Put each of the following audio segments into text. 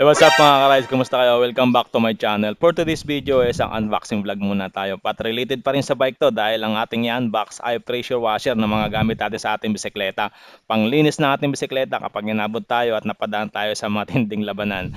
Hey, what's up mga ka-rides? Kumusta kayo? Welcome back to my channel. For today's video, isang unboxing vlog muna tayo. Pat related pa rin sa bike to dahil ang ating i-unbox ay pressure washer na mga gamit natin sa ating bisikleta. Panglinis ng ating bisikleta kapag inabot tayo at napadaan tayo sa matinding labanan.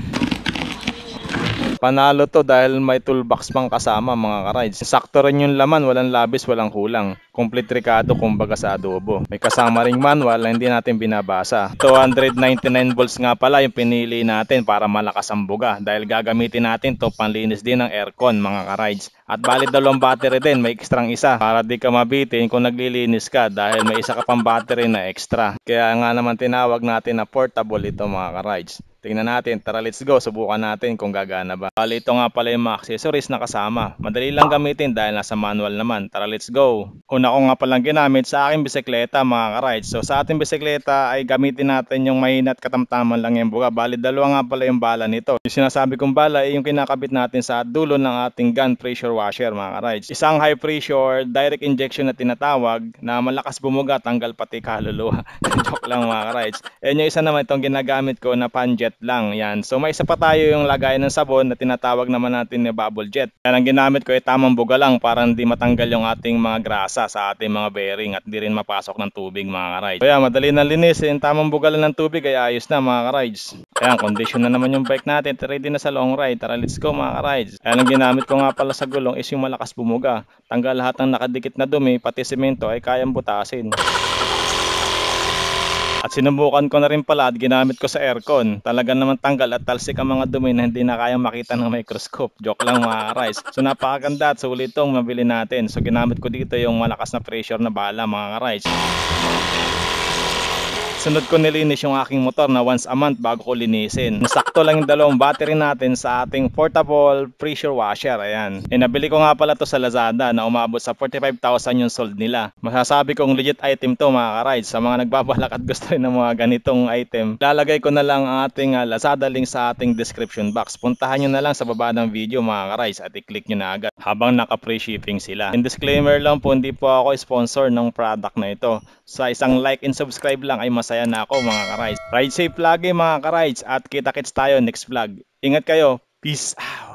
Panalo to dahil may toolbox pang kasama mga ka-rides. Sakto rin yung laman, walang labis, walang kulang. Complete Ricardo kumbaga sa adobo. May kasama ring manual na hindi natin binabasa. 299 volts nga pala yung pinili natin para malakas ang buga dahil gagamitin natin to panlinis din ng aircon mga ka-rides. At valid dalawang battery din, may ekstrang isa para di ka mabitin kung naglilinis ka dahil may isa ka pang battery na extra. Kaya nga naman tinawag natin na portable ito mga ka-rides. Tingnan natin, tara let's go, subukan natin kung gagana ba. Bali ito nga pala yung mga accessories na kasama. Madali lang gamitin dahil nasa manual naman. Tara let's go. Una ko nga palang ginamit sa aking bisikleta mga ka-rides. So sa ating bisikleta ay gamitin natin yung mahina at katamtaman lang yung buga. Bali dalawa nga pala yung bala nito. Yung sinasabi kong bala ay yung kinakabit natin sa dulo ng ating gun pressure washer mga ka-rides. Isang high pressure direct injection na tinatawag na malakas bumuga, tanggal pati kaluluwa. Joke lang mga ka-rides. And yung isa naman itong ginagamit ko na panjet lang yan. So may isa pa tayo yung lagay ng sabon na tinatawag naman natin na bubble jet. Yan ang ginamit ko ay tamang buga lang para hindi matanggal yung ating mga grasa sa ating mga bearing at di rin mapasok ng tubig mga ka-rides. Kaya madali na linisin, tamang buga lang ng tubig ay ayos na mga ka-rides. Ayan, condition na naman yung bike natin, ready na sa long ride. Tara let's go mga ka-rides. Ayan ang ginamit ko nga pala sa gulong is yung malakas bumuga. Tanggal lahat ng nakadikit na dumi, pati semento ay kayang butasin. At sinubukan ko na rin pala at ginamit ko sa aircon. Talaga naman tanggal at talsik ang mga dumi na hindi na kayang makita ng microscope. Joke lang mga ka-rides. So napakaganda at sulit itong mabili natin. So ginamit ko dito yung malakas na pressure na bala mga ka-rides. Sunod ko nilinis yung aking motor na once a month bago ko linisin. Nasakto lang yung dalawang battery natin sa ating portable pressure washer. Ayan. Nabili ko nga pala to sa Lazada na umabot sa 45,000 yung sold nila. Masasabi kong legit item to mga ka-rides. Sa mga nagbabalak at gusto rin ng mga ganitong item, lalagay ko na lang ang ating Lazada link sa ating description box. Puntahan nyo na lang sa baba ng video mga ka-rides at i-click nyo na agad habang naka-free shipping sila. And disclaimer lang po, hindi po ako sponsor ng product na ito. Sa isang like and subscribe lang ay masaya na ako mga ka-rides. Ride safe lagi mga ka-rides at kita-kits tayo next vlog. Ingat kayo. Peace out.